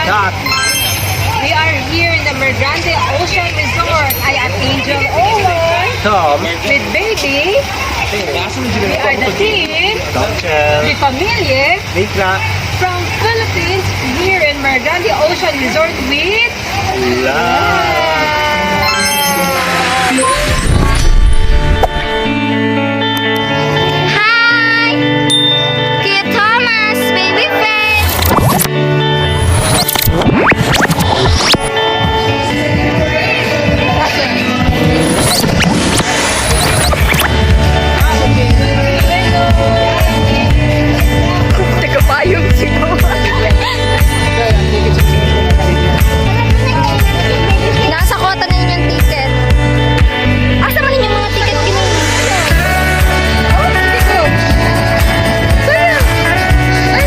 Kat. We are here in the Mergrande Ocean Resort. I am Angel Owen Tom. with baby. We are the team, Dr. the Familie Nikla. from Philippines here in Mergrande Ocean Resort with Love.